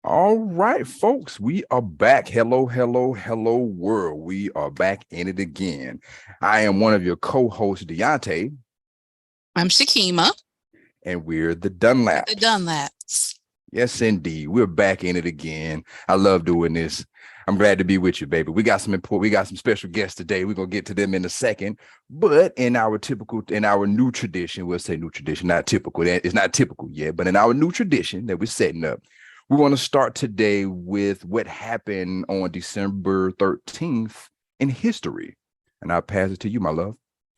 All right, folks, we are back. Hello, hello, hello, world. We are back in it again. I am one of your co-hosts, Deante, I'm Shekema, and we're the the Dunlaps. Dunlaps. Yes, indeed. We're back in it again. I love doing this. I'm glad to be with you, baby. We got some special guests today. We're gonna get to them in a second. But in our new tradition, we'll say new tradition, not typical. It's not typical yet, but in our new tradition that we're setting up, we want to start today with what happened on December 13th in history. And I'll pass it to you, my love.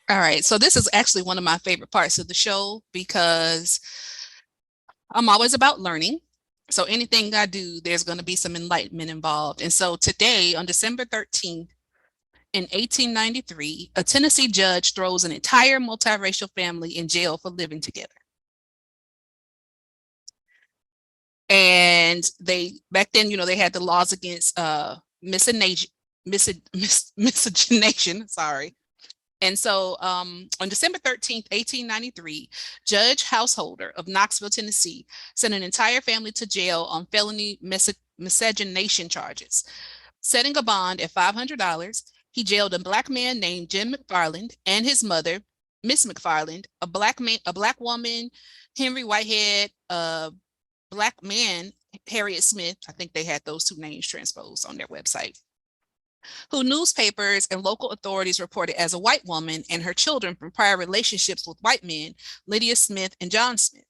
All right, so this is actually one of my favorite parts of the show because I'm always about learning. So anything I do, there's going to be some enlightenment involved. And so today, on December 13th, in 1893, a Tennessee judge throws an entire multiracial family in jail for living together. And they back then, they had the laws against miscegenation, miscegenation, sorry. And so on December 13th, 1893, Judge Householder of Knoxville, Tennessee, sent an entire family to jail on felony miscegenation charges. Setting a bond at $500, he jailed a black man named Jim McFarland and his mother, Miss McFarland, a black woman, Henry Whitehead, a black man, Harriet Smith. I think they had those two names transposed on their website, who newspapers and local authorities reported as a white woman, and her children from prior relationships with white men, Lydia Smith and John Smith.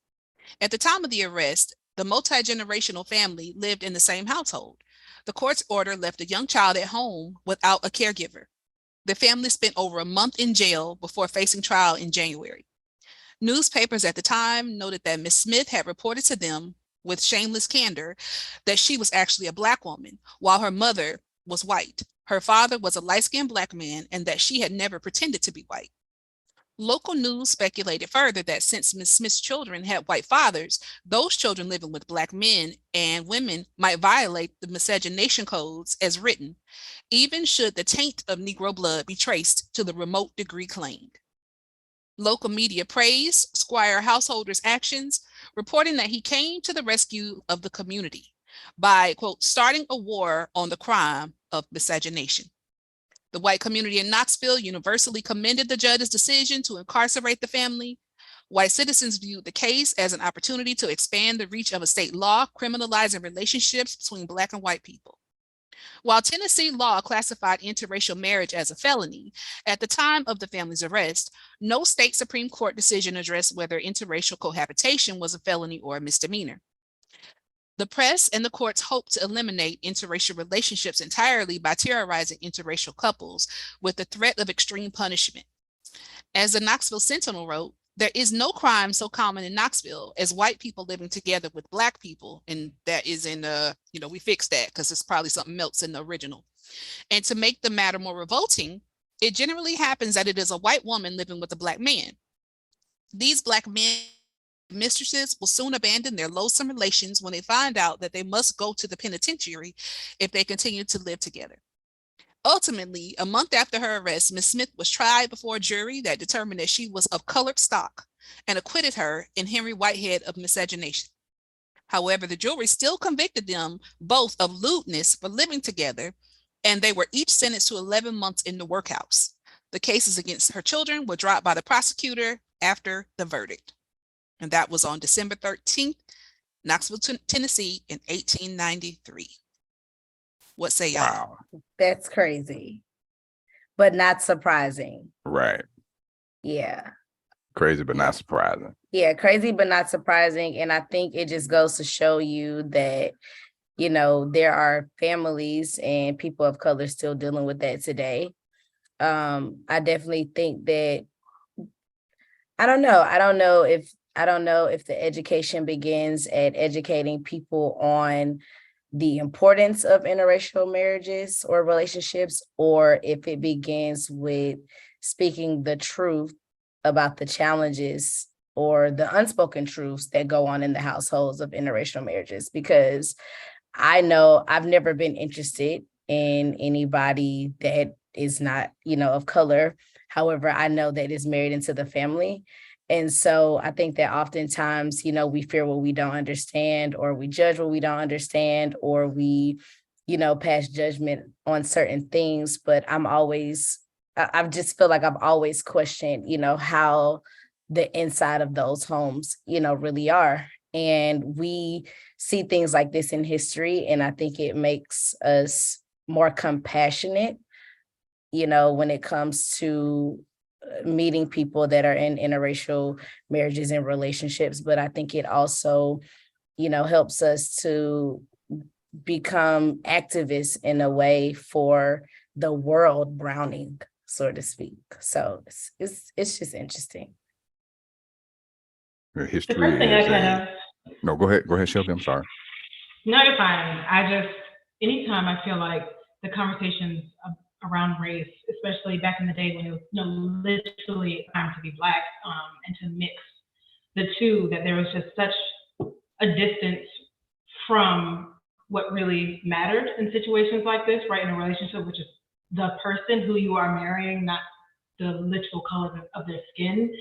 At the time of the arrest, the multi-generational family lived in the same household. The court's order left a young child at home without a caregiver. The family spent over a month in jail before facing trial in January. Newspapers at the time noted that Miss Smith had reported to them with shameless candor that she was actually a black woman, while her mother was white. Her father was a light-skinned black man, and that she had never pretended to be white. Local news speculated further that since Miss Smith's children had white fathers, those children living with black men and women might violate the miscegenation codes as written, even should the taint of Negro blood be traced to the remote degree claimed. Local media praised Squire Householder's actions, reporting that he came to the rescue of the community by, quote, starting a war on the crime of miscegenation. The white community in Knoxville universally commended the judge's decision to incarcerate the family. White citizens viewed the case as an opportunity to expand the reach of a state law criminalizing relationships between black and white people. While Tennessee law classified interracial marriage as a felony, at the time of the family's arrest, no state Supreme Court decision addressed whether interracial cohabitation was a felony or a misdemeanor. The press and the courts hoped to eliminate interracial relationships entirely by terrorizing interracial couples with the threat of extreme punishment. As the Knoxville Sentinel wrote, there is no crime so common in Knoxville as white people living together with black people. And that is we fixed that because it's probably something else in the original. And to make the matter more revolting, it generally happens that it is a white woman living with a black man. These black men mistresses will soon abandon their loathsome relations when they find out that they must go to the penitentiary if they continue to live together. Ultimately, a month after her arrest, Miss Smith was tried before a jury that determined that she was of colored stock and acquitted her and Henry Whitehead of miscegenation. However, the jury still convicted them both of lewdness for living together, and they were each sentenced to 11 months in the workhouse. The cases against her children were dropped by the prosecutor after the verdict. And that was on December 13th, Knoxville, Tennessee in 1893. What say y'all? Wow. That's crazy, but not surprising. Right. Yeah. Crazy, but not surprising. Yeah, crazy, but not surprising. And I think it just goes to show you that, there are families and people of color still dealing with that today. I definitely think that, I don't know if the education begins at educating people on the importance of interracial marriages or relationships, or if it begins with speaking the truth about the challenges or the unspoken truths that go on in the households of interracial marriages. Because I know I've never been interested in anybody that is not, of color. However, I know that is married into the family. And so I think that oftentimes, you know, we fear what we don't understand, or we judge what we don't understand, or we, you know, pass judgment on certain things. But I just feel like I've always questioned, you know, how the inside of those homes, you know, really are. And we see things like this in history, and I think it makes us more compassionate, you know, when it comes to meeting people that are in interracial marriages and relationships. But I think it also, you know, helps us to become activists in a way for the world browning, so to speak. So it's just interesting. History the first thing I is kind of no, go ahead, Shellby. I'm sorry. No, you're fine. Anytime I feel like the conversations around race, especially back in the day when it was, you know, literally time to be Black, and to mix the two, that there was just such a distance from what really mattered in situations like this, right, in a relationship, which is the person who you are marrying, not the literal color of their skin,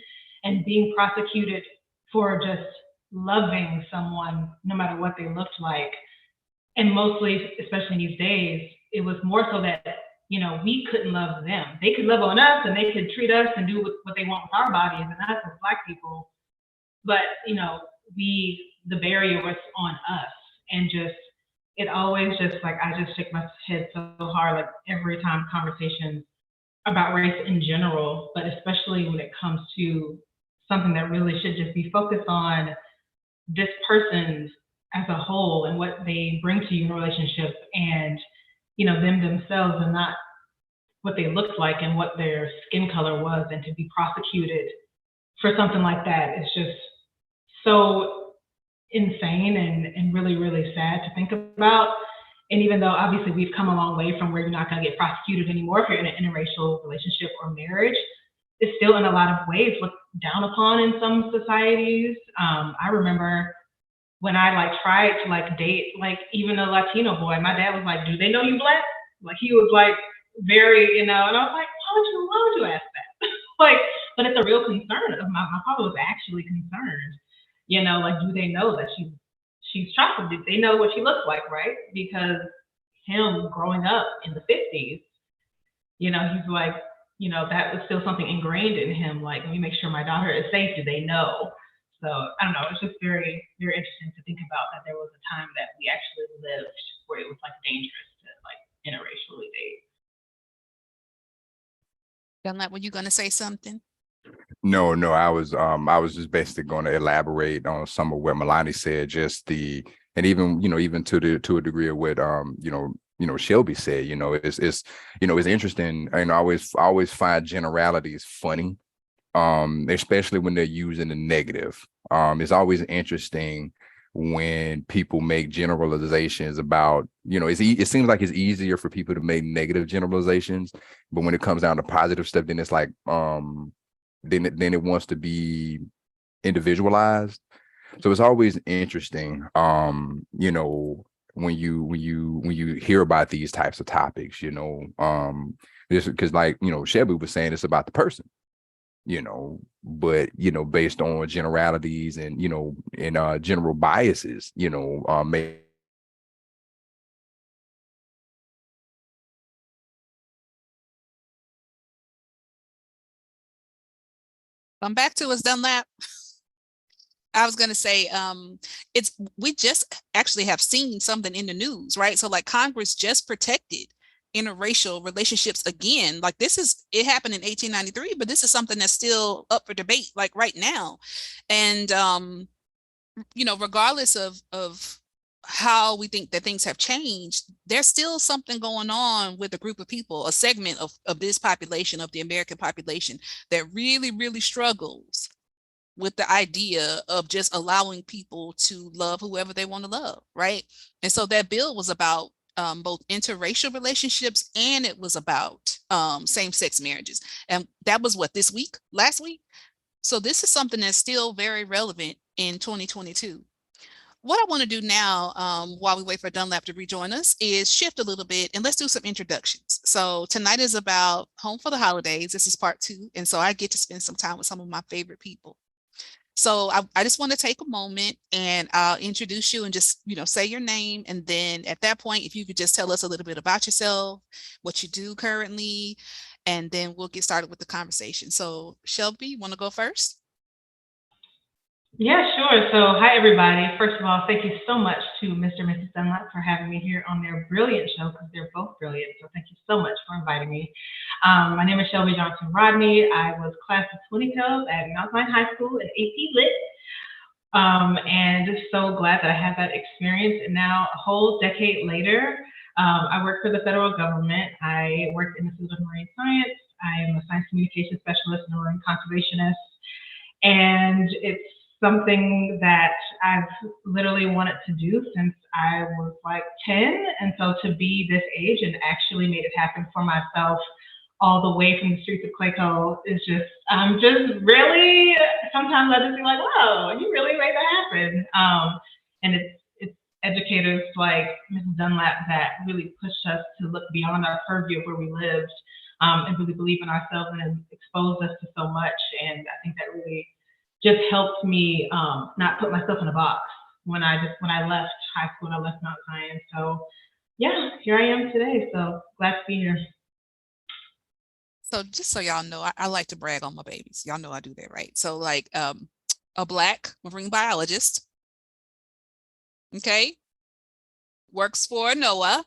and being prosecuted for just loving someone no matter what they looked like. And mostly, especially in these days, it was more so that, you know, we couldn't love them. They could love on us and they could treat us and do what they want with our bodies and us as Black people. But, you know, the barrier was on us. And just, it always just like, I just shake my head so hard, like every time conversations about race in general, but especially when it comes to something that really should just be focused on this person as a whole and what they bring to you in a relationship, and, you know, them themselves, and not what they looked like and what their skin color was. And to be prosecuted for something like that is just so insane and really, really sad to think about. And even though obviously we've come a long way from where you're not going to get prosecuted anymore if you're in an interracial relationship or marriage, it's still in a lot of ways looked down upon in some societies. I remember when I like tried to like date like even a Latino boy, my dad was like, "Do they know you Black?" Like he was like very, you know, and I was like, why would you ask that? Like, but it's a real concern of my father was actually concerned, you know, like, do they know that she's chocolate? Do they know what she looks like, right? Because him growing up in the 50s, you know, he's like, you know, that was still something ingrained in him. Like, let me make sure my daughter is safe. Do they know? So I don't know. It's just very, very interesting to think about that there was a time that we actually lived where it was like dangerous to like interracially date. Dunlap, were you going to say something? No, I was just basically going to elaborate on some of what Malani said, and even, you know, even to a degree of what Shellby said. You know, it's interesting. And I always find generalities funny, especially when they're used in the negative. It's always interesting when people make generalizations about, you know, it seems like it's easier for people to make negative generalizations, but when it comes down to positive stuff, then it's like then it wants to be individualized. So it's always interesting, you know, when you hear about these types of topics, you know, just because, like, you know, Shellby was saying, it's about the person, you know, but, you know, based on generalities and, you know, and general biases, you know, Come back to us, Dunlap. I was going to say, we just actually have seen something in the news, right? So like Congress just protected interracial relationships again. Like it happened in 1893, but this is something that's still up for debate, like right now. And, you know, regardless of how we think that things have changed, there's still something going on with a group of people, a segment of this population, of the American population, that really, really struggles with the idea of just allowing people to love whoever they want to love, right? And so that bill was about both interracial relationships, and it was about same-sex marriages. And that was last week? So this is something that's still very relevant in 2022. What I want to do now, while we wait for Dunlap to rejoin us, is shift a little bit and let's do some introductions. So tonight is about Home for the Holidays. This is part 2. And so I get to spend some time with some of my favorite people. So I just want to take a moment and I'll introduce you and just, say your name. And then at that point, if you could just tell us a little bit about yourself, what you do currently, and then we'll get started with the conversation. So Shellby, you want to go first? Yeah, sure. So hi, everybody. First of all, thank you so much to Mr. and Mrs. Dunlap for having me here on their brilliant show, because they're both brilliant. So thank you so much for inviting me. My name is Shellby Johnson-Rodney. I was class of 2012 at Mount Zion High School in AP Lit. And just so glad that I had that experience. And now a whole decade later, I work for the federal government. I worked in the field of marine science. I am a science communication specialist and a marine conservationist. And it's something that I've literally wanted to do since I was like 10. And so to be this age and actually made it happen for myself all the way from the streets of Clayco is just, just really, sometimes I just be like, whoa, you really made that happen. And it's educators like Mrs. Dunlap that really pushed us to look beyond our purview of where we lived, and really believe in ourselves and exposed us to so much. And I think that really just helped me not put myself in a box when I left high school and I left Mount Zion. So yeah, here I am today. So glad to be here. So just so y'all know, I like to brag on my babies. Y'all know I do that, right? So like a Black marine biologist, okay, works for NOAA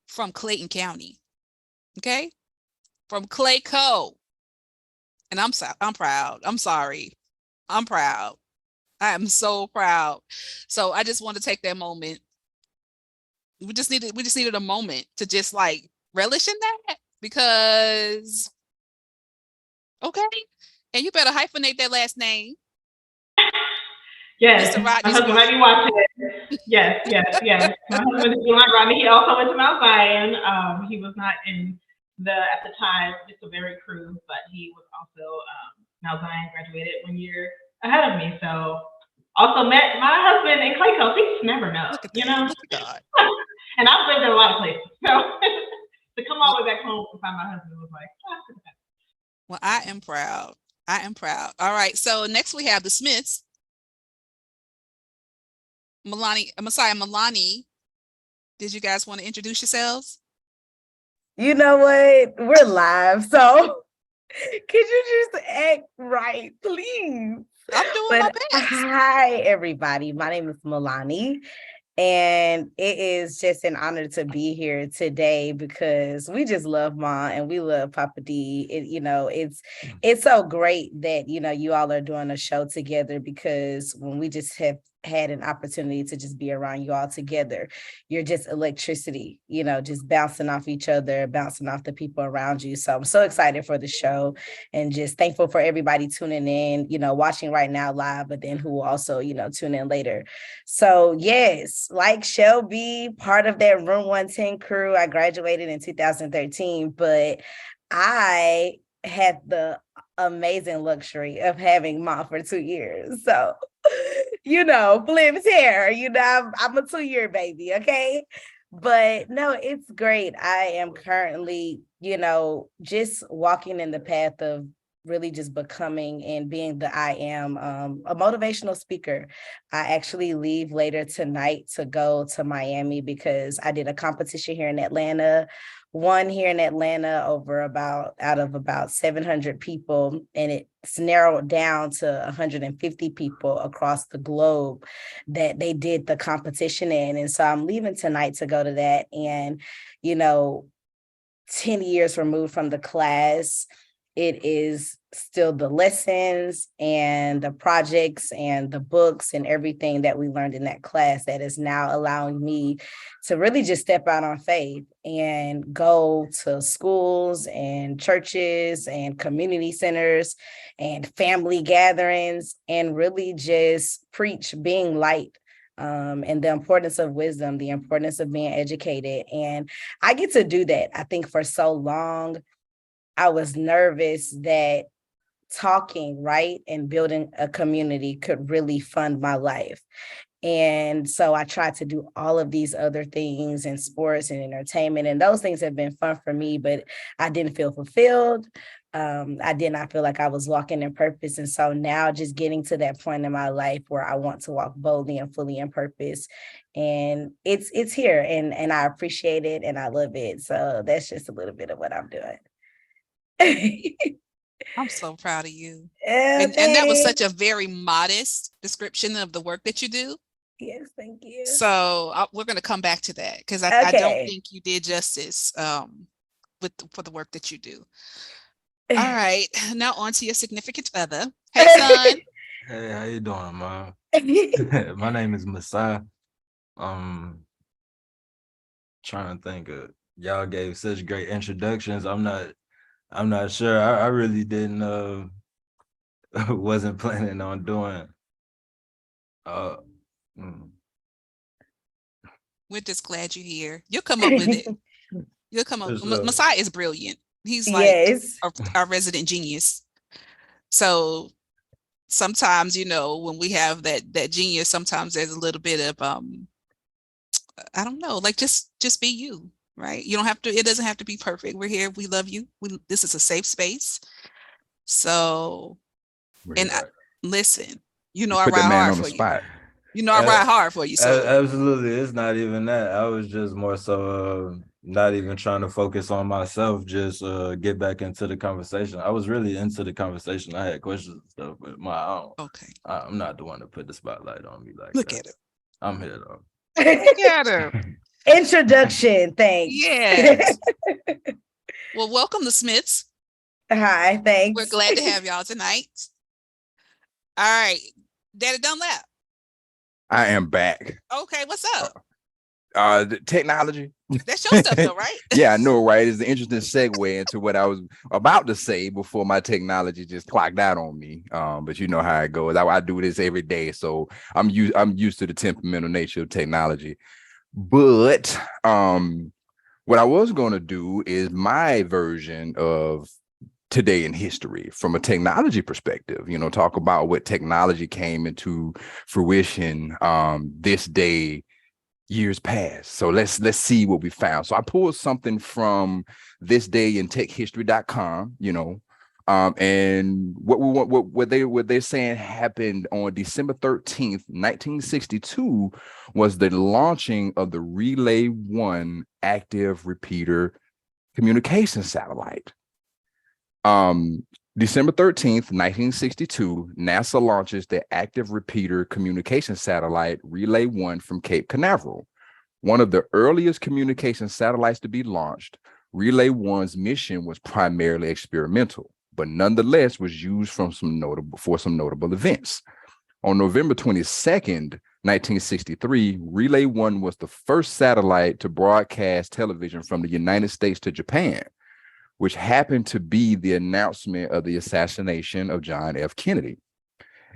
from Clayton County, okay, from Clayco. And I'm proud. I'm sorry. I'm proud. I am so proud. So I just want to take that moment. We just needed a moment to just like relish in that, because okay. And you better hyphenate that last name. Yes, Mr. my Rodney's husband might be watching it. Yes. My husband is Rodney. He also went to Mount Zion. He was not in at the time, just a very crew, but he was also Mount Zion, graduated 1 year ahead of me. So also met my husband in Clayco. Things never know, Look at that. Look at God. And I've lived in a lot of places. So to come all the way back home to find my husband was like, well, I am proud. I am proud. All right. So next we have the Smiths. Masai and Malani. Did you guys want to introduce yourselves? You know what? We're live, so could you just act right, please? I'm doing my best. Hi, everybody. My name is Malani, and it is just an honor to be here today because we just love Mom and we love Papa D. It's so great that, you all are doing a show together, because when we just have had an opportunity to just be around you all together, you're just electricity, just bouncing off each other, bouncing off the people around you. So I'm so excited for the show and just thankful for everybody tuning in, watching right now live, but then who will also, tune in later. So yes, like Shellby, part of that Room 110 crew. I graduated in 2013, but I had the amazing luxury of having Mom for 2 years. So Blim's hair, I'm a 2-year baby, okay? But no, it's great. I am currently, just walking in the path of really just becoming and being the I am, a motivational speaker. I actually leave later tonight to go to Miami because I did a competition here in Atlanta, one here in Atlanta out of about 700 people, and it's narrowed down to 150 people across the globe that they did the competition in. And so I'm leaving tonight to go to that. And, 10 years removed from the class, it is still the lessons and the projects and the books and everything that we learned in that class that is now allowing me to really just step out on faith and go to schools and churches and community centers and family gatherings and really just preach being light. And the importance of wisdom, the importance of being educated. And I get to do that. I think for so long, I was nervous that talking, right, and building a community could really fund my life. And so I tried to do all of these other things in sports and entertainment, and those things have been fun for me, but I didn't feel fulfilled. I did not feel like I was walking in purpose. And so now just getting to that point in my life where I want to walk boldly and fully in purpose. And it's here and I appreciate it and I love it. So that's just a little bit of what I'm doing. I'm so proud of you. And that was such a very modest description of the work that you do. Yes, thank you. So we're going to come back to that because I don't think you did justice for the work that you do. All right, now on to your significant other. Hey, son. Hey, how you doing, Mom? My name is Masai. Trying to think of, y'all gave such great introductions. I'm not sure. I really didn't wasn't planning on doing We're just glad you're here. You'll come up with it. You'll come up. Masai is brilliant. He's like our resident genius. So sometimes, when we have that genius, sometimes there's a little bit of I don't know, like just be you, right? You don't have to, it doesn't have to be perfect. We're here, we love you. This is a safe space. So listen, I ride hard for you. I ride hard for you. So absolutely, it's not even that. I was just more so not even trying to focus on myself, just get back into the conversation. I was really into the conversation. I had questions and stuff, but my own. Okay. I'm not the one to put the spotlight on me like Look that. at it. I'm here though. Look at her. Introduction, thanks. Yes. Well, welcome to Smiths. Hi, thanks. We're glad to have y'all tonight. All right, Daddy Dunlap. I am back. Okay, what's up? The technology. That's your stuff though, right? Yeah, I know, right? It's an interesting segue into what I was about to say before my technology just clocked out on me. But you know how it goes. I do this every day, so I'm used to the temperamental nature of technology. But what I was going to do is my version of today in history from a technology perspective, talk about what technology came into fruition this day years past. So let's see what we found. So I pulled something from this day in techhistory.com, and what they're saying happened on December 13th, 1962 was the launching of the Relay 1 active repeater communication satellite. December 13th, 1962, NASA launches the active repeater communication satellite Relay 1 from Cape Canaveral. One of the earliest communication satellites to be launched, Relay 1's mission was primarily experimental, but nonetheless was used for some notable events. On November 22nd, 1963, Relay 1 was the first satellite to broadcast television from the United States to Japan, which happened to be the announcement of the assassination of John F. Kennedy.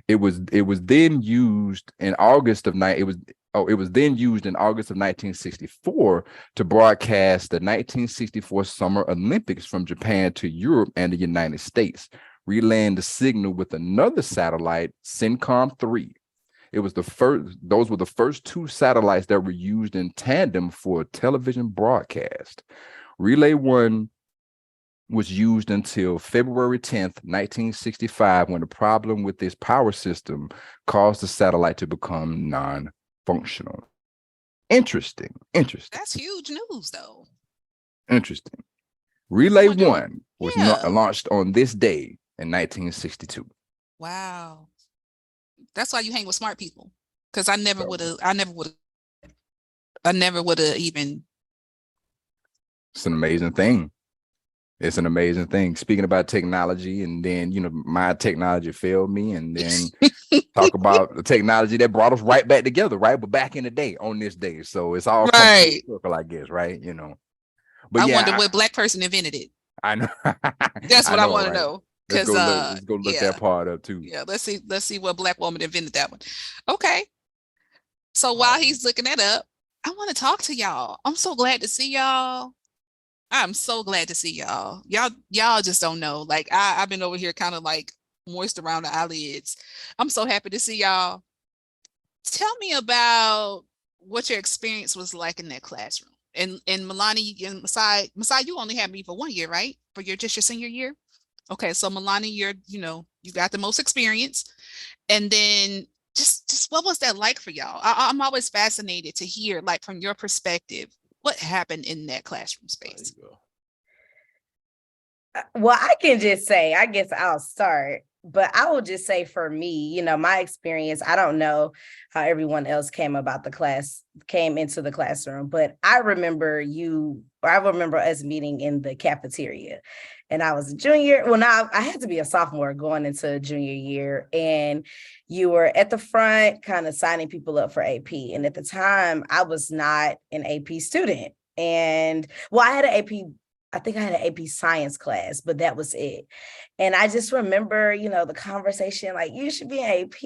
It was then used in August of 1964 to broadcast the 1964 Summer Olympics from Japan to Europe and the United States, relaying the signal with another satellite, CENTCOM 3. Those were the first two satellites that were used in tandem for a television broadcast. Relay 1 was used until February 10th, 1965, when a problem with this power system caused the satellite to become non-functional. Interesting. That's huge news, though. Interesting. Relay 1 was not launched on this day in 1962. Wow. That's why you hang with smart people. Because I never would have even. It's an amazing thing. It's an amazing thing. Speaking about technology, and then, my technology failed me, and then talk about the technology that brought us right back together, right? But back in the day, on this day. So it's all right. Circle, I guess, right? But I wonder what Black person invented it. I know. That's what I want to know. Let's go look that part up too. Yeah, let's see what Black woman invented that one. Okay. So while he's looking that up, I want to talk to y'all. I'm so glad to see y'all. I'm so glad to see y'all. Y'all just don't know. Like I've been over here kind of like moist around the eyelids. I'm so happy to see y'all. Tell me about what your experience was like in that classroom. And Malani and Masai, you only had me for 1 year, right? For your senior year? Okay, so Malani, you got the most experience. And then just what was that like for y'all? I'm always fascinated to hear, like, from your perspective, what happened in that classroom space. Well, I can just say, I guess I'll start, but I will just say for me, my experience, I don't know how everyone else came into the classroom, but I remember us meeting in the cafeteria, and I was a junior. Well, now I had to be a sophomore going into junior year, and you were at the front kind of signing people up for AP. And at the time I was not an AP student. And well, I think I had an AP science class, but that was it. And I just remember, the conversation, like, you should be an AP.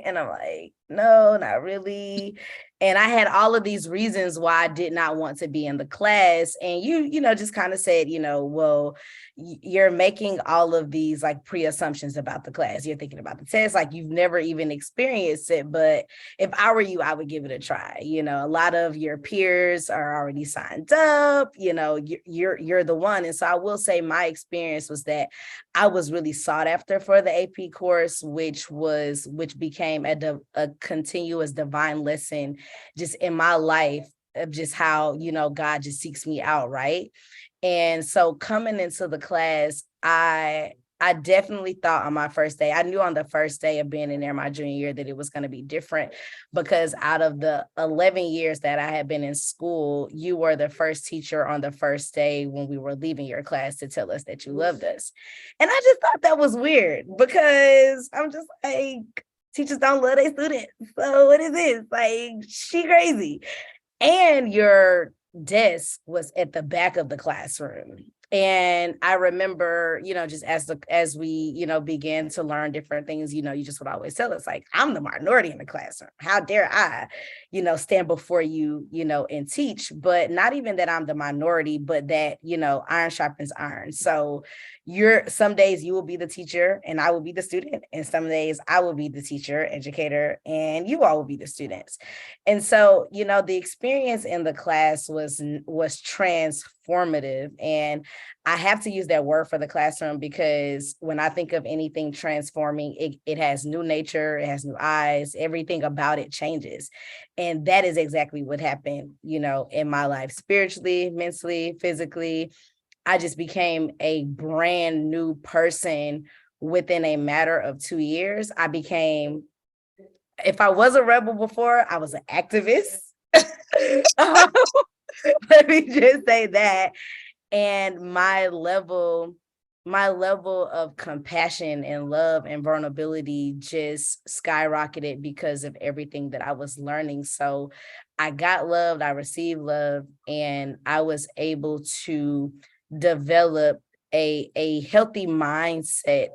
And I'm like, no, not really. And I had all of these reasons why I did not want to be in the class. And you just kind of said, well, you're making all of these like pre-assumptions about the class. You're thinking about the test, like you've never even experienced it. But if I were you, I would give it a try. A lot of your peers are already signed up, you're the one. And so I will say my experience was that I was really sought after for the AP course, which became a continuous divine lesson just in my life of just how, God just seeks me out, right? And so coming into the class, I definitely thought on my first day, I knew on the first day of being in there my junior year that it was going to be different, because out of the 11 years that I had been in school, you were the first teacher on the first day when we were leaving your class to tell us that you loved us. And I just thought that was weird, because I'm just like, teachers don't love their students. So what is this? Like, she crazy. And your desk was at the back of the classroom. And I remember, just as we, began to learn different things, you just would always tell us, like, I'm the minority in the classroom. How dare I, stand before you, and teach. But not even that I'm the minority, but that, iron sharpens iron. So some days you will be the teacher and I will be the student. And some days I will be the teacher, educator, and you all will be the students. And so, the experience in the class was transformative. And I have to use that word for the classroom, because when I think of anything transforming, it has new nature, it has new eyes, everything about it changes. And that is exactly what happened, in my life, spiritually, mentally, physically. I just became a brand new person within a matter of 2 years. If I was a rebel before, I was an activist. Let me just say that. And my level of compassion and love and vulnerability just skyrocketed because of everything that I was learning. So I got loved, I received love, and I was able to develop a healthy mindset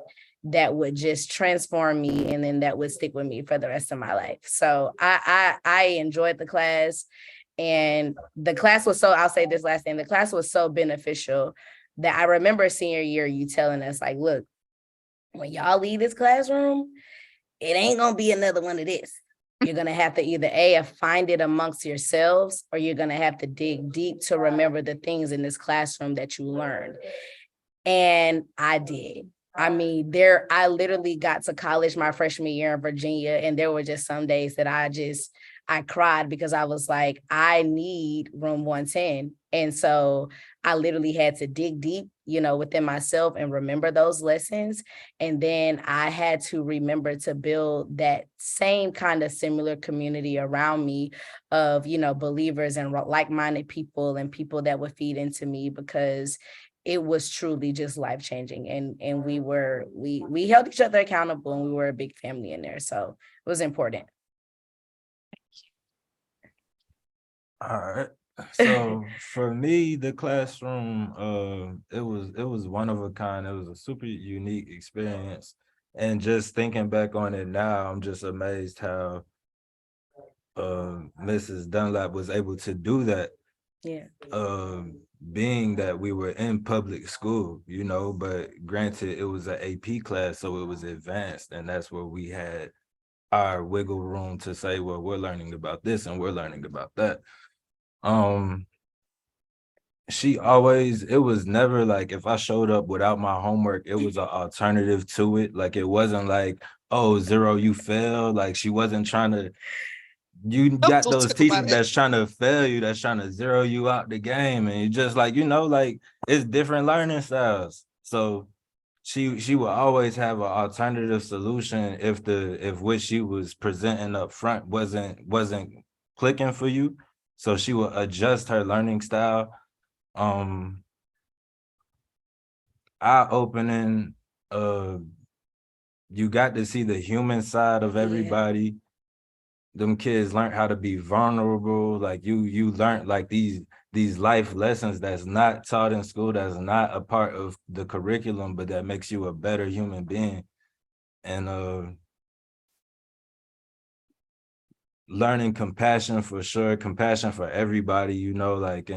that would just transform me, and then that would stick with me for the rest of my life. So I enjoyed the class, and the class was I'll say this last thing, the class was so beneficial that I remember senior year you telling us, like, look, when y'all leave this classroom, it ain't gonna be another one of this. You're gonna have to either find it amongst yourselves, or you're gonna have to dig deep to remember the things in this classroom that you learned. And I did. I mean, I literally got to college my freshman year in Virginia, and there were just some days that I cried, because I was like, I need room 110. And so I literally had to dig deep, within myself and remember those lessons. And then I had to remember to build that same kind of similar community around me of, believers and like-minded people and people that would feed into me, because it was truly just life-changing. And we held each other accountable, and we were a big family in there. So it was important. All right. So for me, the classroom, it was one of a kind. It was a super unique experience. And just thinking back on it now, I'm just amazed how Mrs. Dunlap was able to do that. Yeah. Being that we were in public school, but granted, it was an AP class, so it was advanced, and that's where we had our wiggle room to say, well, we're learning about this and we're learning about that. it was never like if I showed up without my homework, it was an alternative to it. Like it wasn't like, oh, zero, you failed. Like she wasn't trying to, you got Don't those talk about teachers it. that's trying to fail you, that's trying to zero you out the game. And you just like, like it's different learning styles. So she will always have an alternative solution if what she was presenting up front wasn't clicking for you. So she will adjust her learning style. Eye-opening, you got to see the human side of everybody. Them kids learned how to be vulnerable. Like you learned like these life lessons that's not taught in school, that's not a part of the curriculum, but that makes you a better human being. And learning compassion for sure, compassion for everybody, like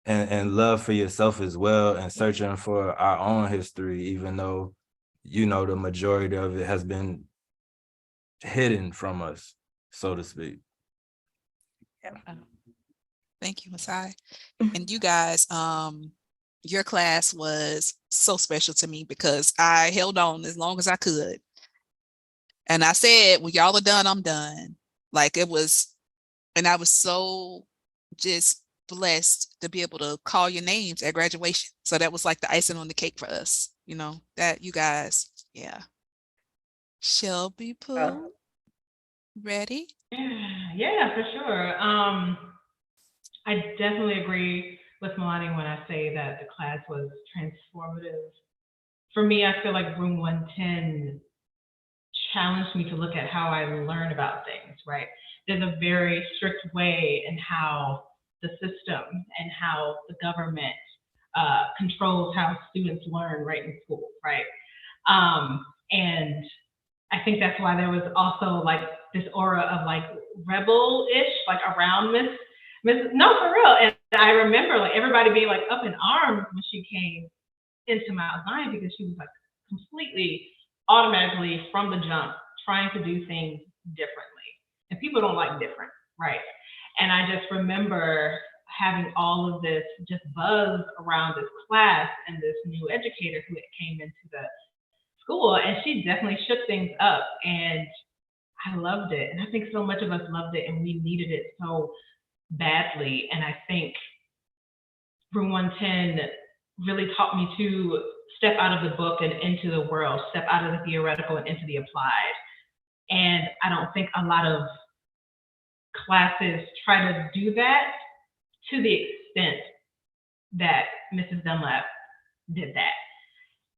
and love for yourself as well, and searching for our own history, even though the majority of it has been hidden from us, so to speak. Thank you, Masai. And you guys, your class was so special to me because I held on as long as I could. And I said, when y'all are done, I'm done. Like it was, and I was so just blessed to be able to call your names at graduation. So that was like the icing on the cake for us, that you guys, yeah. Shellby Pooh, ready? Yeah, for sure. I definitely agree with Malani when I say that the class was transformative. For me, I feel like Room 110 challenged me to look at how I learn about things, right? There's a very strict way in how the system and how the government controls how students learn right in school, right? And I think that's why there was also like this aura of like rebel-ish, like around Miss, no, for real. And I remember like everybody being like up in arms when she came into Mount Zion because she was like completely automatically from the jump trying to do things differently. And people don't like different, right? And I just remember having all of this just buzz around this class and this new educator who came into the school, and she definitely shook things up, and I loved it. And I think so much of us loved it, and we needed it so badly. And I think Room 110 really taught me to step out of the book and into the world, step out of the theoretical and into the applied. And I don't think a lot of classes try to do that to the extent that Mrs. Dunlap did that.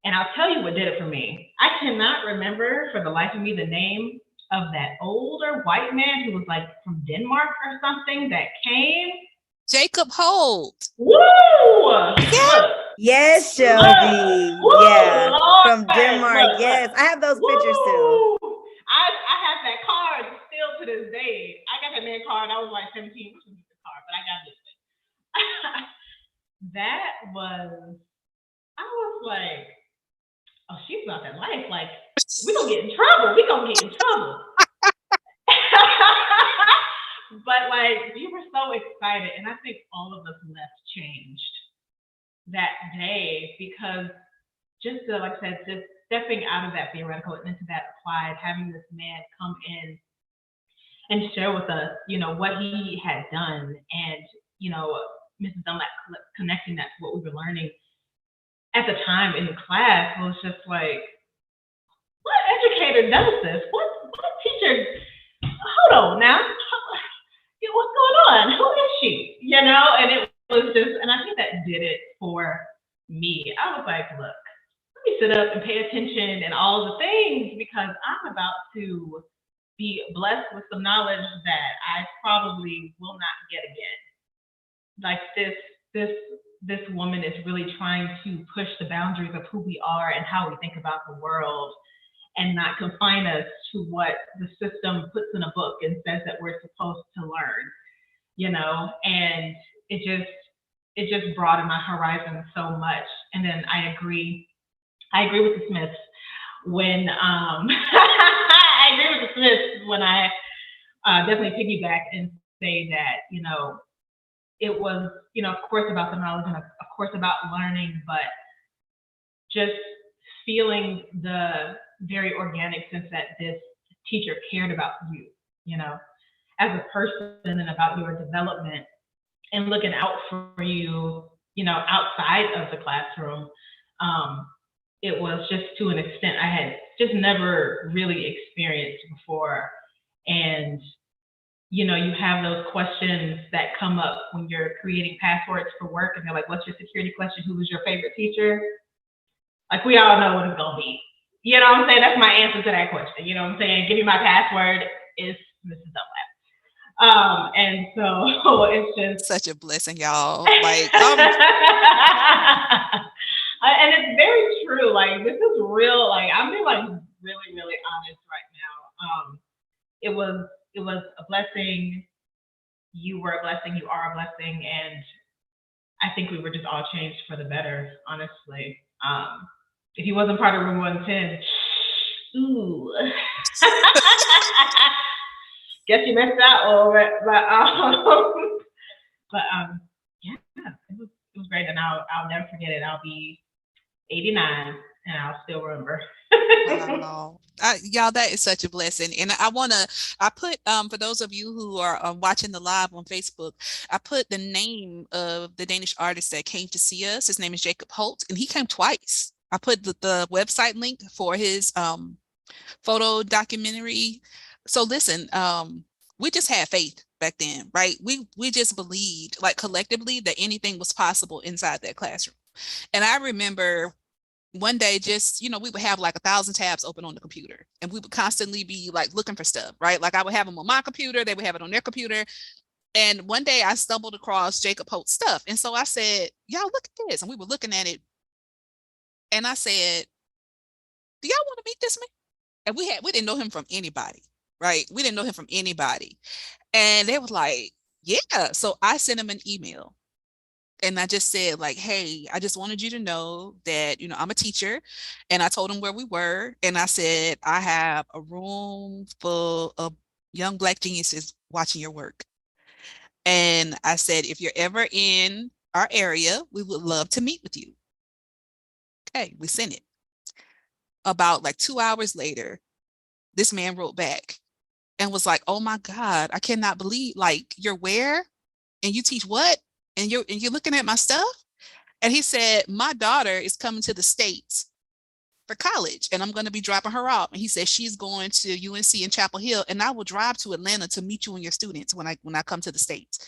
And I'll tell you what did it for me. I cannot remember for the life of me the name of that older white man who was like from Denmark or something that came. Jacob Holt. Woo! Yeah. Yes, Shellby. Yeah. Lord. From Denmark. Look. Yes. I have those pictures too. I have that card still to this day. I got that man card. I was like 17. Which was the card, but I got this thing. I was like, oh, she's about that life. Like, we're going to get in trouble. We're going to get in trouble. But like, we were so excited. And I think all of us left changed that day because just to, like I said, just stepping out of that theoretical and into that applied, having this man come in and share with us, what he had done and, Mrs. Dunlap connecting that to what we were learning at the time in the class was just like, what educator does this? What teacher? Hold on now. What's going on? Who is she? And it was just, and I think that did it for me. I was like, look, let me sit up and pay attention and all the things because I'm about to be blessed with some knowledge that I probably will not get again. Like this woman is really trying to push the boundaries of who we are and how we think about the world and not confine us to what the system puts in a book and says that we're supposed to learn, and it just broadened my horizon so much. And then I agree with the Smiths when I agree with the Smiths when I definitely piggyback and say that, it was, of course about the knowledge and of course about learning, but just feeling the very organic sense that this teacher cared about you, as a person and about your development and looking out for you, outside of the classroom. It was just to an extent I had just never really experienced before. And, you have those questions that come up when you're creating passwords for work and they're like, what's your security question? Who was your favorite teacher? Like, we all know what it's going to be. You know what I'm saying? That's my answer to that question. You know what I'm saying? Give me my password. It's Mrs. Dunlap. And so it's just Such a blessing, y'all. Like, and it's very true. Like, this is real. Like, I'm being like really, really honest right now. It was a blessing. You were a blessing. You are a blessing. And I think we were just all changed for the better, honestly. If you wasn't part of Room 110, ooh. Guess you missed out over it. But yeah, it was great. And I'll never forget it. I'll be 89 and I'll still remember. wow. Y'all, that is such a blessing. And I put, for those of you who are watching the live on Facebook, I put the name of the Danish artist that came to see us. His name is Jacob Holt, and he came twice. I put the website link for his photo documentary. So listen, we just had faith back then, right? We just believed, like, collectively, that anything was possible inside that classroom. And I remember one day, just, we would have like 1,000 tabs open on the computer, and we would constantly be like looking for stuff, right? Like, I would have them on my computer, they would have it on their computer. And one day I stumbled across Jacob Holt's stuff. And so I said, y'all, look at this. And we were looking at it. And I said, do y'all want to meet this man? And we didn't know him from anybody, right? We didn't know him from anybody. And they were like, yeah. So I sent him an email. And I just said, like, hey, I just wanted you to know that, I'm a teacher. And I told him where we were. And I said, I have a room full of young Black geniuses watching your work. And I said, if you're ever in our area, we would love to meet with you. Okay, we sent it. About like 2 hours later, this man wrote back and was like, oh my God, I cannot believe, like, you're where? And you teach what? And you're looking at my stuff? And he said, my daughter is coming to the States for college, and I'm going to be dropping her off. And he said, she's going to UNC in Chapel Hill, and I will drive to Atlanta to meet you and your students when I come to the States.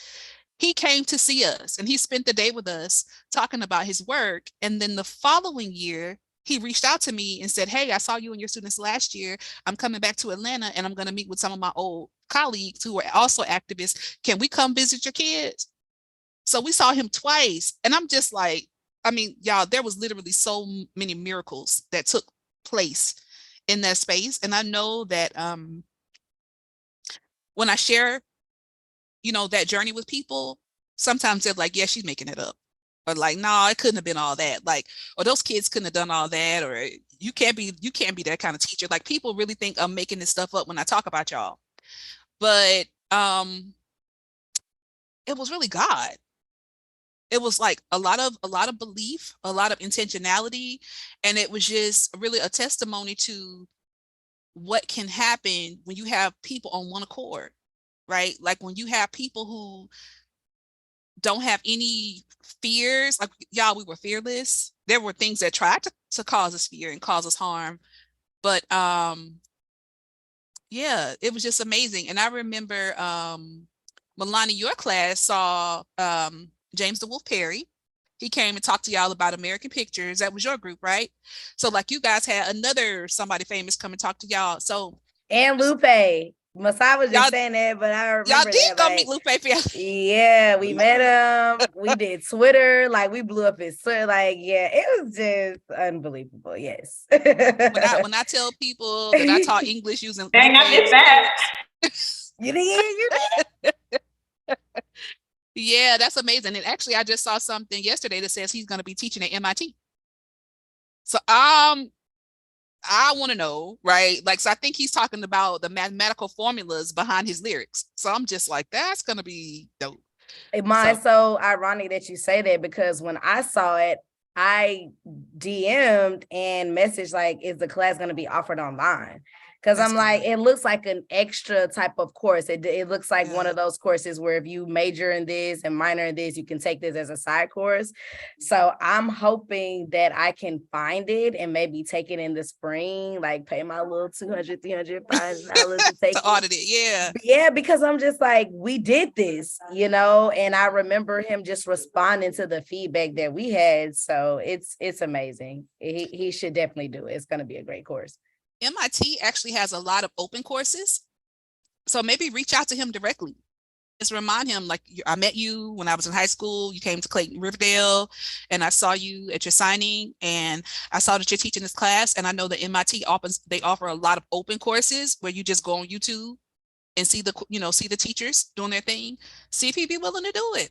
He came to see us, and he spent the day with us talking about his work. And then the following year, he reached out to me and said, hey, I saw you and your students last year. I'm coming back to Atlanta, and I'm going to meet with some of my old colleagues who are also activists. Can we come visit your kids? So we saw him twice. And I'm just like, I mean, y'all, there was literally so many miracles that took place in that space. And I know that when I share, that journey with people, sometimes they're like, yeah, she's making it up. Or like, no, it couldn't have been all that. Like, or those kids couldn't have done all that. Or you can't be that kind of teacher. Like, people really think I'm making this stuff up when I talk about y'all. But it was really God. It was like a lot of belief, a lot of intentionality. And it was just really a testimony to what can happen when you have people on one accord, right? Like, when you have people who don't have any fears, like, y'all, we were fearless. There were things that tried to cause us fear and cause us harm. But yeah, it was just amazing. And I remember Malani, your class saw James DeWolf Perry. He came and talked to y'all about American Pictures. That was your group, right? So like, you guys had another somebody famous come and talk to y'all. So, and Lupe. Masai was just saying that, but I remember y'all did that, go like, meet Lupe. yeah, we met him. We did Twitter, like, we blew up his Twitter, like, yeah, it was just unbelievable. Yes. when I tell people that I taught English using dang, I missed that. You did. Yeah, that's amazing. And actually, I just saw something yesterday that says he's going to be teaching at MIT. So I want to know, right? Like, so I think he's talking about the mathematical formulas behind his lyrics. So I'm just like, that's going to be dope. Mine's so ironic that you say that, because when I saw it, I DM'd and messaged like, is the class going to be offered online? Because I'm like, it looks like an extra type of course. It looks like one of those courses where if you major in this and minor in this, you can take this as a side course. So I'm hoping that I can find it and maybe take it in the spring, like pay my little $200, $300, $500 to take to audit it. Yeah, because I'm just like, we did this, you know, and I remember him just responding to the feedback that we had. So it's amazing. He should definitely do it. It's going to be a great course. MIT actually has a lot of open courses. So maybe reach out to him directly. Just remind him, like, I met you when I was in high school. You came to Clayton Riverdale and I saw you at your signing and I saw that you're teaching this class. And I know that MIT they offer a lot of open courses where you just go on YouTube and see the teachers doing their thing. See if he'd be willing to do it.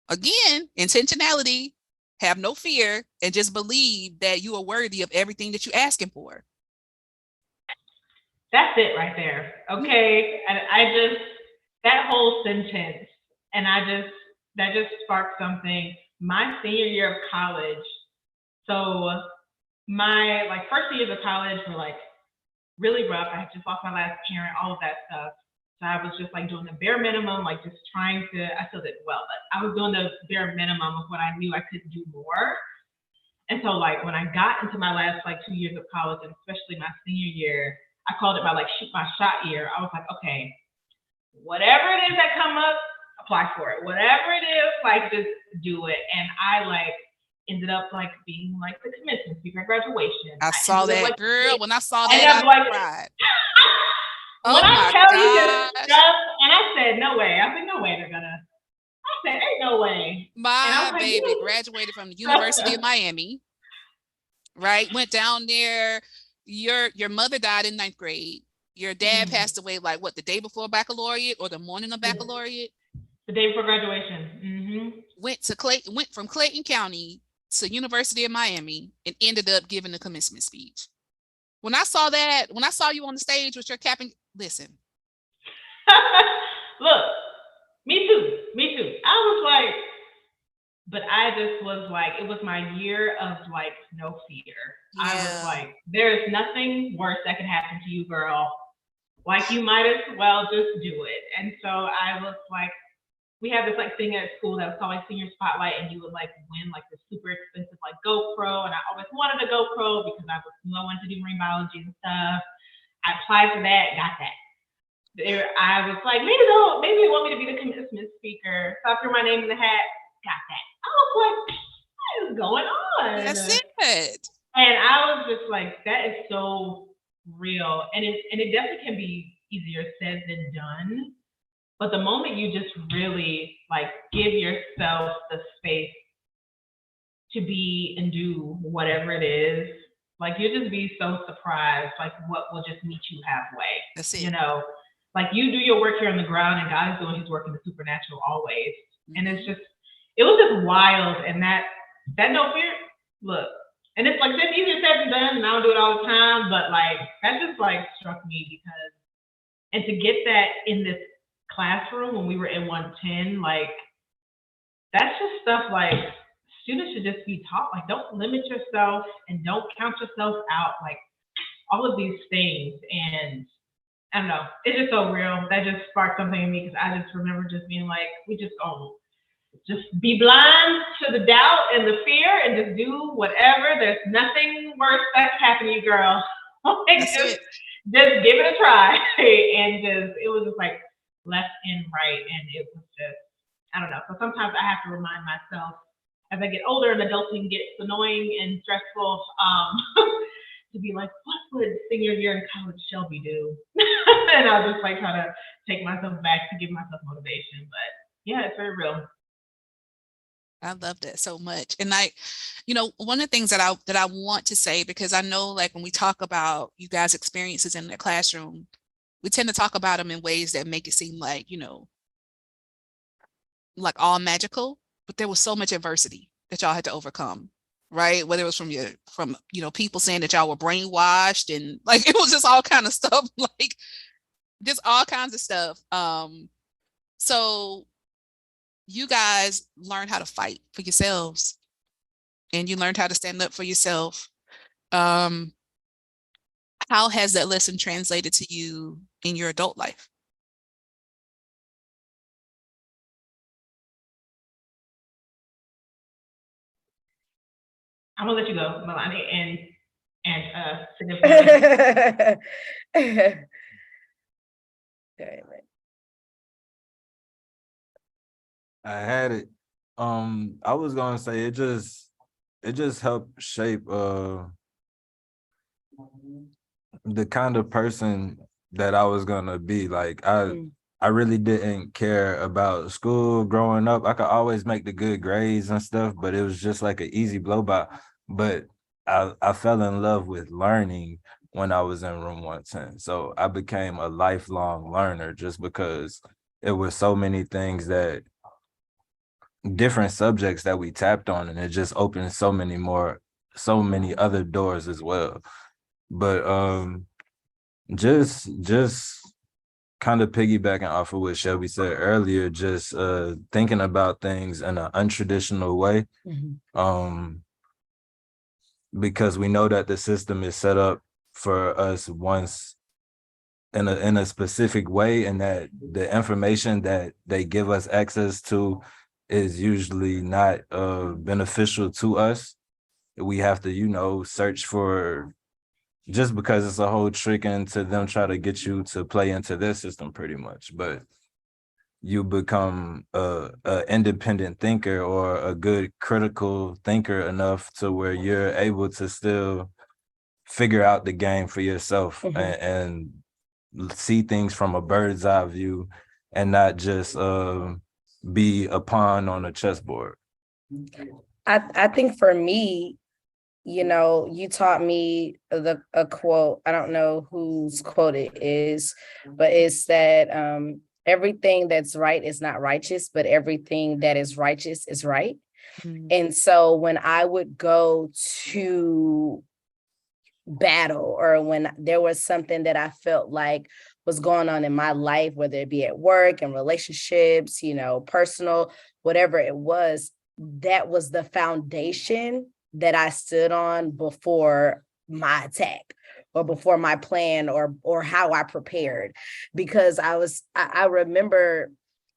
Again, intentionality. Have no fear and just believe that you are worthy of everything that you're asking for. That's it right there. Okay. And that whole sentence, and that just sparked something. My senior year of college. So my first years of college were really rough. I had just lost my last parent, all of that stuff. So I was just doing the bare minimum, just trying to, I still did well, but I was doing the bare minimum of what I knew I could do more. And so when I got into my last 2 years of college, and especially my senior year, I called it my shoot my shot year. I was like, okay, whatever it is that come up, apply for it. Whatever it is, just do it. And I ended up being the commencement speaker at graduation. I saw that, girl. When I saw that, I cried. When I tell you this stuff, and I said, no way. I said, no way they're gonna. I said, ain't no way. My baby graduated from the University of Miami, right? Went down there. Your mother died in 9th grade. Your dad passed away the day before baccalaureate or the morning of baccalaureate? The day before graduation. Went from Clayton County to University of Miami and ended up giving the commencement speech. When I saw you on the stage with your cap and listen. Look, me too. I was but I just was it was my year of no fear. Yeah. I was there's nothing worse that can happen to you, girl. You might as well just do it. And so I was we had this thing at school that was called Senior Spotlight, and you would win this super expensive GoPro, and I always wanted a GoPro because I wanted to do marine biology and stuff. I applied for that, got that. I was maybe they want me to be the commencement speaker. So I threw my name in the hat, got that. I was what is going on? That's it. And I was just that is so real, and it definitely can be easier said than done. But the moment you just really give yourself the space to be and do whatever it is, you'll just be so surprised, what will just meet you halfway. That's it. You know, you do your work here on the ground, and God is doing his work in the supernatural always. And it was just wild. And that no fear, look, and it's it's easier said than done, and I don't do it all the time, but that just struck me because, and to get that in this classroom when we were in 110, that's just stuff students should just be taught, don't limit yourself and don't count yourself out, all of these things. And I don't know, it's just so real. That just sparked something in me because I just remember just being we just just be blind to the doubt and the fear and just do whatever. There's nothing worse that can happen to you, girl. Just give it a try. And it was just left and right, and it was just, I don't know. So sometimes I have to remind myself as I get older and adulting gets annoying and stressful, to be what would senior year in college Shellby do? And I'll just try to take myself back to give myself motivation. But yeah, it's very real. I love that so much. And one of the things that I want to say, because I know when we talk about you guys' experiences in the classroom, we tend to talk about them in ways that make it seem all magical, but there was so much adversity that y'all had to overcome, right? Whether it was from people saying that y'all were brainwashed, and it was just all kind of stuff, just all kinds of stuff. So you guys learned how to fight for yourselves, and you learned how to stand up for yourself. How has that lesson translated to you in your adult life? I'm gonna let you go, Malani, and significant. I had it. I was gonna say it just helped shape the kind of person that I was gonna be. Like I really didn't care about school growing up. I could always make the good grades and stuff, but it was just like an easy blow by. But I fell in love with learning when I was in room 110. So I became a lifelong learner just because it was so many things that different subjects that we tapped on, and it just opened so many other doors as well. But just kind of piggybacking off of what Shellby said earlier, just thinking about things in an untraditional way. Because we know that the system is set up for us once in a specific way, and that the information that they give us access to is usually not beneficial to us. We have to, search for, just because it's a whole trick into them try to get you to play into their system pretty much. But you become a independent thinker, or a good critical thinker enough to where you're able to still figure out the game for yourself, and see things from a bird's eye view, and not just be a pawn on a chessboard. I think for me, you taught me a quote. I don't know whose quote it is, but it's that everything that's right is not righteous, but everything that is righteous is right. And so when I would go to battle, or when there was something that I felt like was going on in my life, whether it be at work and relationships, personal, whatever it was, that was the foundation that I stood on before my attack, or before my plan, or how I prepared. Because I remember,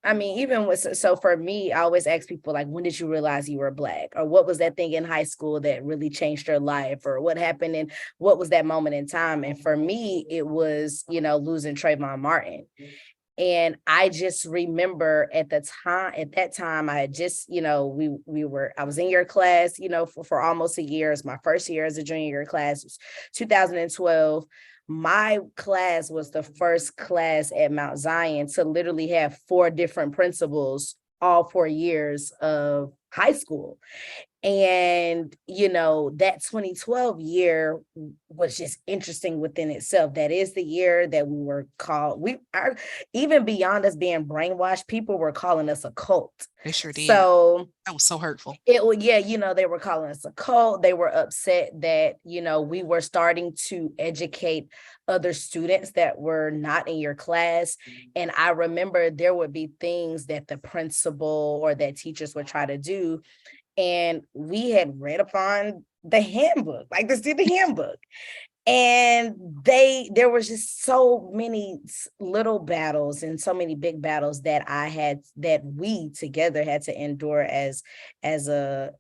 even so for me, I always ask people, like, when did you realize you were Black? Or what was that thing in high school that really changed your life? Or what happened, and what was that moment in time? And for me, it was, losing Trayvon Martin. And I just remember at that time, I had just, I was in your class, for almost a year. It's my first year as a junior year class. It was 2012. My class was the first class at Mount Zion to literally have 4 different principals all 4 years of high school. And, that 2012 year was just interesting within itself. That is the year that we were called, even beyond us being brainwashed, people were calling us a cult. They sure did. So that was so hurtful. They were calling us a cult. They were upset that, we were starting to educate other students that were not in your class. And I remember there would be things that the principal or that teachers would try to do. And we had read upon the handbook, like the student handbook. And there was just so many little battles and so many big battles that we together had to endure as a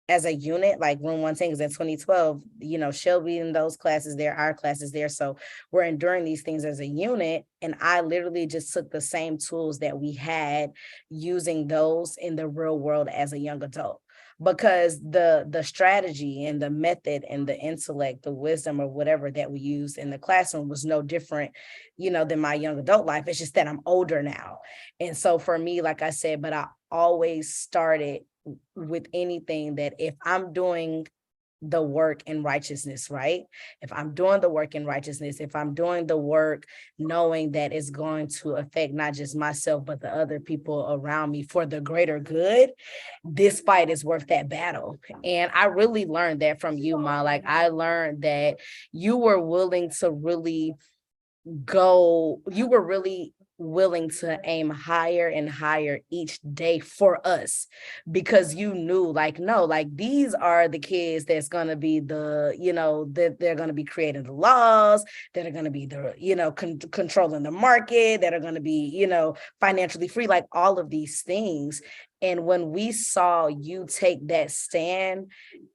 unit. Like room 110 is in 2012, Shellby in those classes there, our classes there. So we're enduring these things as a unit. And I literally just took the same tools that we had, using those in the real world as a young adult. Because the strategy and the method and the intellect, the wisdom or whatever that we used in the classroom was no different, than my young adult life. It's just that I'm older now. And so for me, like I said, but I always started with anything that if I'm doing the work in righteousness, right? If I'm doing the work in righteousness, if I'm doing the work knowing that it's going to affect not just myself, but the other people around me for the greater good, this fight is worth that battle. And I really learned that from you, Ma. Like, I learned that you were willing to really willing to aim higher and higher each day for us, because you knew, like, no, like, these are the kids that's going to be the, you know, that they're going to be creating the laws, that are going to be the, you know, controlling the market, that are going to be, you know, financially free, like all of these things. And when we saw you take that stand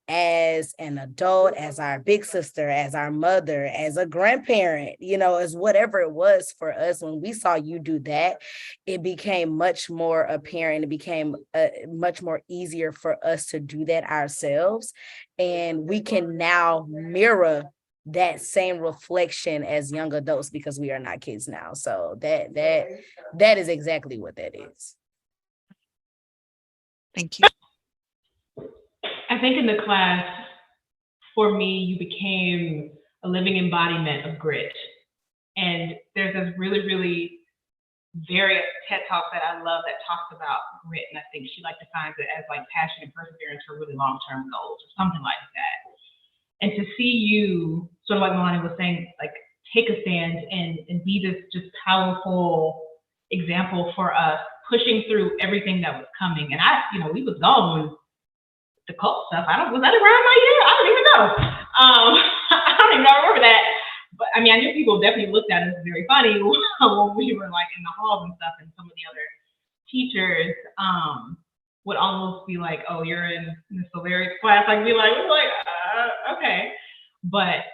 as an adult, as our big sister, as our mother, as a grandparent, you know, as whatever it was for us, when we saw you do that, it became much more apparent. It became much more easier for us to do that ourselves. And we can now mirror that same reflection as young adults, because we are not kids now. So that is exactly what that is. Thank you. I think in the class, for me, you became a living embodiment of grit. And there's this really, really various TED talk that I love that talks about grit. And I think she defines it as like passion and perseverance for really long-term goals or something like that. And to see you, sort of like Malani was saying, like take a stand and be this just powerful example for us, pushing through everything that was coming. And we was gone when the cult stuff. Was that around my year? I don't even know. I don't even know, I remember that. But I mean, I knew people definitely looked at us very funny when we were like in the halls and stuff, and some of the other teachers would almost be like, "Oh, you're in this hilarious class." We're like, okay. But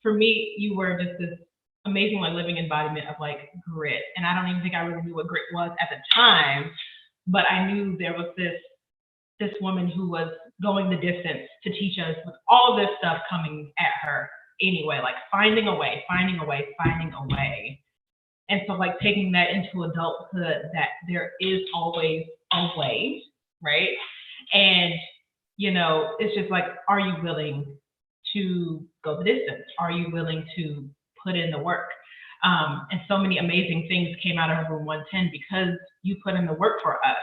for me, you were just this amazing, living embodiment of grit. And I don't even think I really knew what grit was at the time, but I knew there was this woman who was going the distance to teach us with all this stuff coming at her anyway, finding a way. And so taking that into adulthood, that there is always a way, right? And, it's just are you willing to go the distance? Are you willing to put in the work? And so many amazing things came out of Room 110 because you put in the work for us.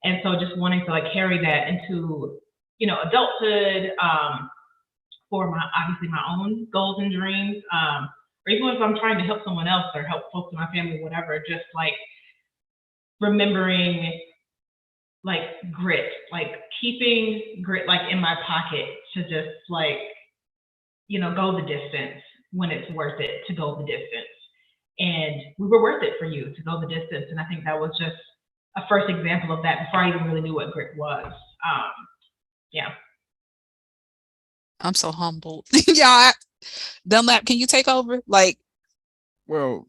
And so just wanting to carry that into, adulthood, for obviously my own goals and dreams, or even if I'm trying to help someone else or help folks in my family, whatever, just remembering grit, keeping grit in my pocket to just go the distance when it's worth it to go the distance. And we were worth it for you to go the distance. And I think that was just a first example of that before I even really knew what grit was. Yeah. I'm so humbled. Yeah. Dunlap, can you take over? Well,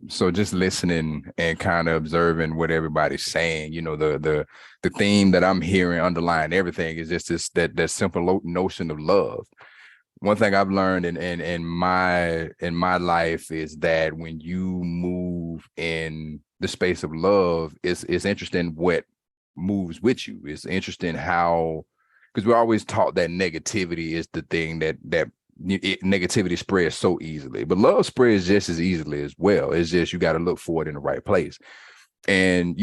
so just listening and kind of observing what everybody's saying, the theme that I'm hearing underlying everything is just that simple notion of love. One thing I've learned in my life is that when you move in the space of love, it's interesting what moves with you. It's interesting how, because we're always taught that negativity is the thing that negativity spreads so easily, but love spreads just as easily as well. It's just you got to look for it in the right place. And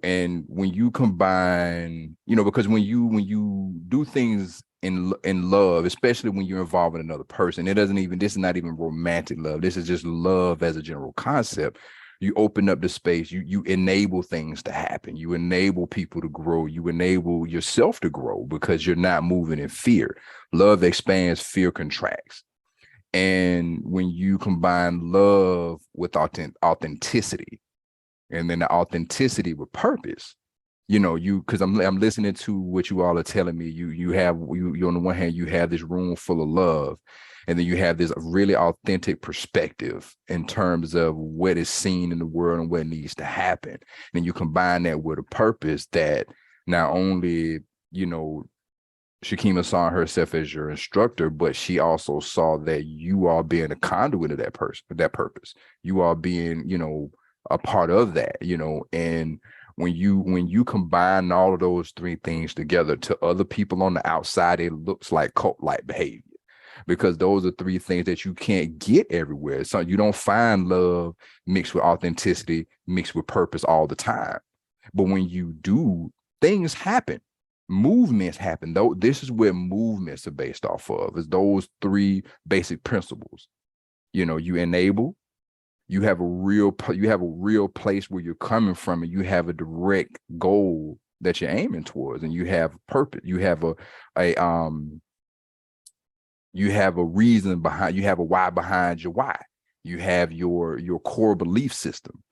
and when you combine, because when you do things in love, especially when you're involved with another person, this is not even romantic love. This is just love as a general concept. You open up the space, you enable things to happen. You enable people to grow. You enable yourself to grow because you're not moving in fear. Love expands, fear contracts. And when you combine love with authenticity, and then the authenticity with purpose, because I'm listening to what you all are telling me. You on the one hand, you have this room full of love, and then you have this really authentic perspective in terms of what is seen in the world and what needs to happen. And you combine that with a purpose that not only, Shekema saw herself as your instructor, but she also saw that you are being a conduit of that purpose. You are being, a part of that, and when you combine all of those three things together, to other people on the outside, it looks like cult-like behavior, because those are three things that you can't get everywhere. So you don't find love mixed with authenticity, mixed with purpose all the time. But when you do, things happen. Movements happen. Though this is where movements are based off of, is those three basic principles. You enable, You have a real place where you're coming from, and you have a direct goal that you're aiming towards, and you have purpose. You have a reason behind, you have a why behind your why. You have your core belief system.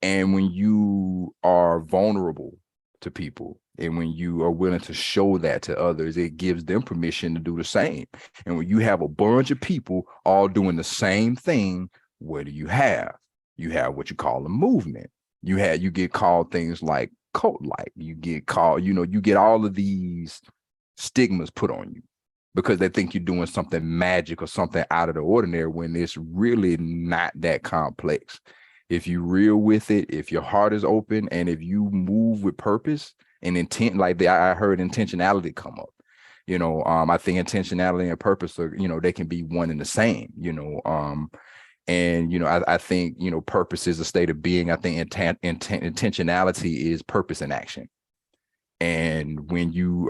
And when you are vulnerable to people, and when you are willing to show that to others, it gives them permission to do the same. And when you have a bunch of people all doing the same thing, what do you have? You have what you call a movement. You get called things like cult-like. You get called, you get all of these stigmas put on you because they think you're doing something magic or something out of the ordinary, when it's really not that complex. If you're real with it, if your heart is open, and if you move with purpose and intent, like I heard intentionality come up. I think intentionality and purpose are, they can be one and the same. I think, purpose is a state of being. I think intentionality is purpose in action. And when you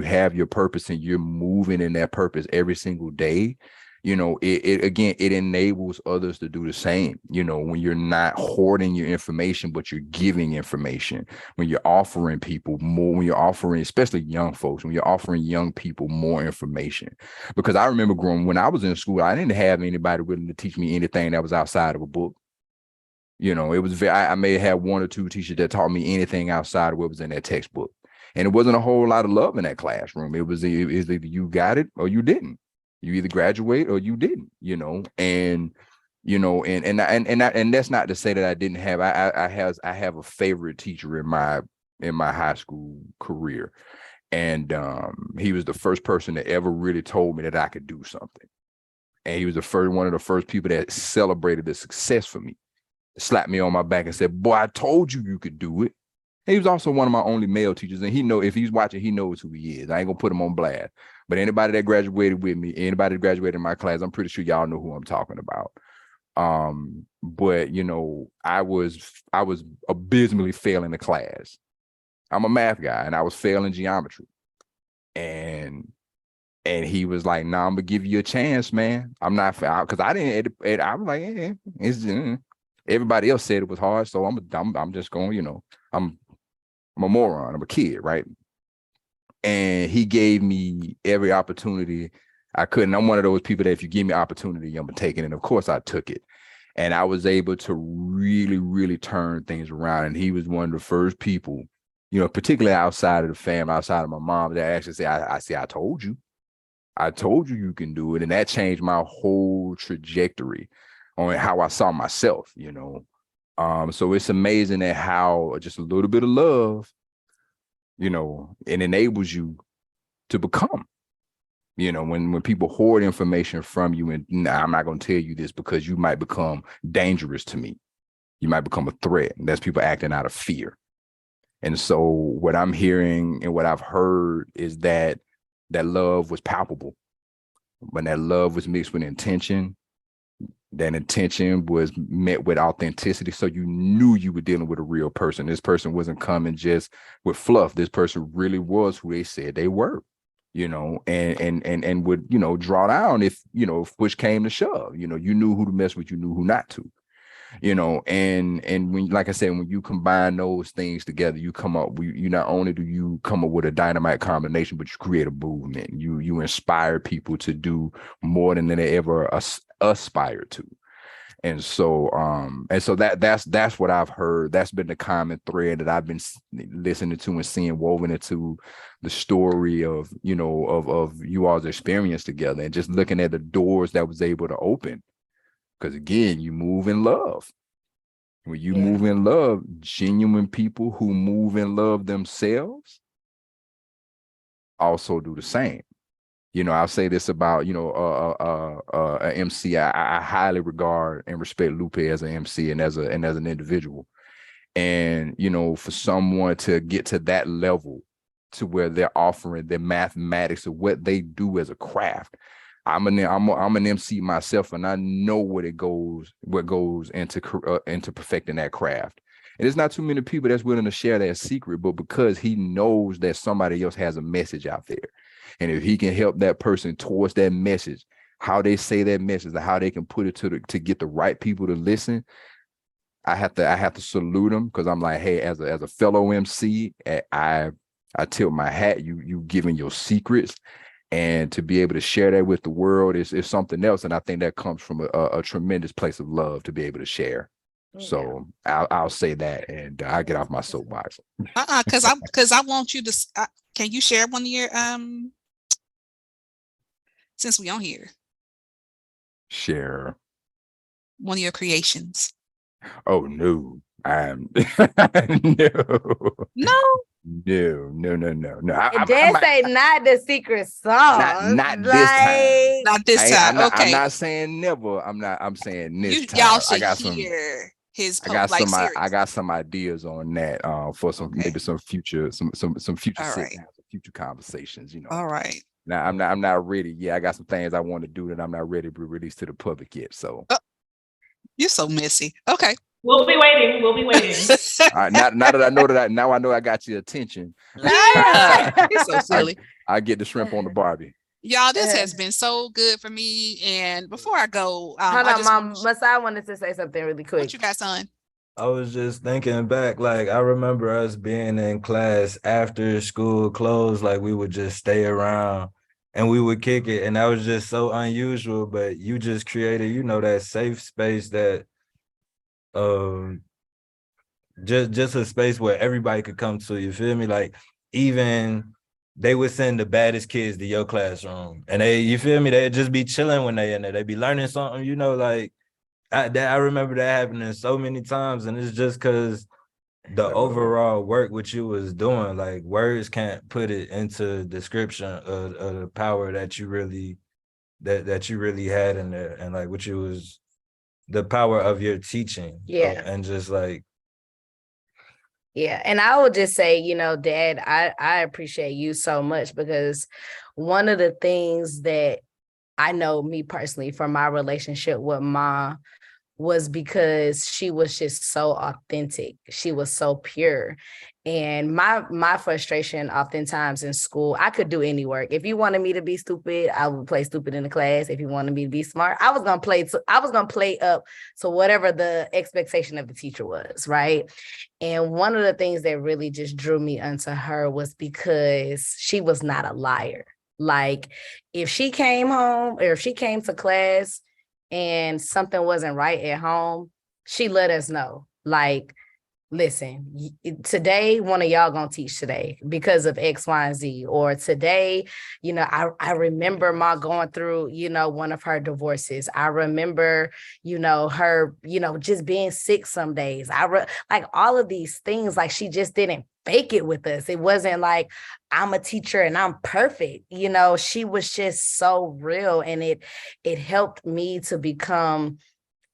have your purpose and you're moving in that purpose every single day, it enables others to do the same. When you're not hoarding your information, but you're giving information, when you're offering people more, when you're offering, especially young folks, when you're offering young people more information. Because I remember when I was in school, I didn't have anybody willing to teach me anything that was outside of a book. It was I may have one or two teachers that taught me anything outside of what was in that textbook. And it wasn't a whole lot of love in that classroom. It was either you got it or you didn't. You either graduate or you didn't, and that's not to say that I didn't have, I have a favorite teacher in my high school career. And he was the first person that ever really told me that I could do something. And he was one of the first people that celebrated the success for me, slapped me on my back and said, "Boy, I told you could do it." And he was also one of my only male teachers. And if he's watching, he knows who he is. I ain't gonna put him on blast. But anybody that graduated with me, anybody that graduated in my class, I'm pretty sure y'all know who I'm talking about. But I was abysmally failing the class. I'm a math guy, and I was failing geometry. And he was like, "Nah, I'm gonna give you a chance, man. I'm not," because I didn't. I was like, "Yeah, it's." Everybody else said it was hard, so I'm just going. I'm a moron. I'm a kid, right? And he gave me every opportunity I could. And I'm one of those people that if you give me opportunity, I'm gonna take it. And of course I took it. And I was able to really, really turn things around. And he was one of the first people, particularly outside of the family, outside of my mom, that actually said, I told you. I told you you can do it. And that changed my whole trajectory on how I saw myself, So it's amazing at how just a little bit of love, it enables you to become, when people hoard information from you, and I'm not going to tell you this because you might become dangerous to me. You might become a threat. And that's people acting out of fear. And so what I'm hearing and what I've heard is that love was palpable. When that love was mixed with intention, that intention was met with authenticity. So you knew you were dealing with a real person. This person wasn't coming just with fluff. This person really was who they said they were, and would, draw down if push came to shove. You knew who to mess with, you knew who not to, and when, like I said, when you combine those things together, you come up, you not only do you come up with a dynamite combination, but you create a movement. You inspire people to do more than they ever aspire to. And so that's what I've heard. That's been the common thread that I've been listening to and seeing woven into the story of you all's experience together, and just looking at the doors that was able to open. Because again, you move in love. When you move in love, genuine people who move in love themselves also do the same. I'll say this about, an MC. I highly regard and respect Lupe as an MC and as an individual. And, for someone to get to that level to where they're offering the mathematics of what they do as a craft. I'm an MC myself, and I know what goes into perfecting that craft. And there's not too many people that's willing to share that secret, but because he knows that somebody else has a message out there. And if he can help that person towards that message, how they say that message, and how they can put it to get the right people to listen. I have to salute them, because I'm like, hey, as a fellow MC, I tilt my hat. You giving your secrets, and to be able to share that with the world is something else. And I think that comes from a tremendous place of love to be able to share. So I'll say that, and I get off my soapbox. Because I want you to. Can you share one of your since we on here? Share One of your creations. Oh no, no, No. no. And Dad say not the secret song. Not this time. Not this time. I'm Okay. not saying never. I'm saying this time. Y'all should I got hear his I series. got some ideas on that for some maybe some future future All right. sit-downs, future conversations, you know. All right. Now I'm not ready. Yeah, I got some things I want to do that I'm not ready to be released to the public yet. So You're so messy. Okay. We'll be waiting. We'll be waiting. now that I know I got your attention. You're so silly. I get the shrimp on the Barbie. Y'all, this has been so good for me. And before I go, hold on, Mom. Masai wanted to say something really quick. What you got, son? I was just thinking back, like I remember us being in class after school closed, like we would just stay around and we would kick it. And that was just so unusual, but you just created, you know, that safe space that just a space where everybody could come to, you feel me? Like even they would send the baddest kids to your classroom and you feel me? They'd just be chilling when they in there. They'd be learning something, you know, like I remember that happening so many times. And it's just because the overall work what you was doing, like words can't put it into description of the power that you really that you really had in there, and like what you was the power of your teaching. And just like and I would just say, you know, Dad, I appreciate you so much, because one of the things that I know me personally from my relationship with Ma was because she was just so authentic. She was so pure. And my frustration oftentimes in school, I could do any work. If you wanted me to be stupid, I would play stupid in the class. If you wanted me to be smart, I was gonna play up to whatever the expectation of the teacher was, right? And one of the things that really just drew me unto her was because she was not a liar. Like if she came home or if she came to class and something wasn't right at home, she let us know. Like, listen, today, one of y'all gonna teach today because of X, Y, and Z. Or today, you know, I remember Ma going through, you know, one of her divorces. I remember, you know, her, you know, just being sick some days. Like all of these things, like she just didn't fake it with us. It wasn't like I'm a teacher and I'm perfect. You know, she was just so real, and it helped me to become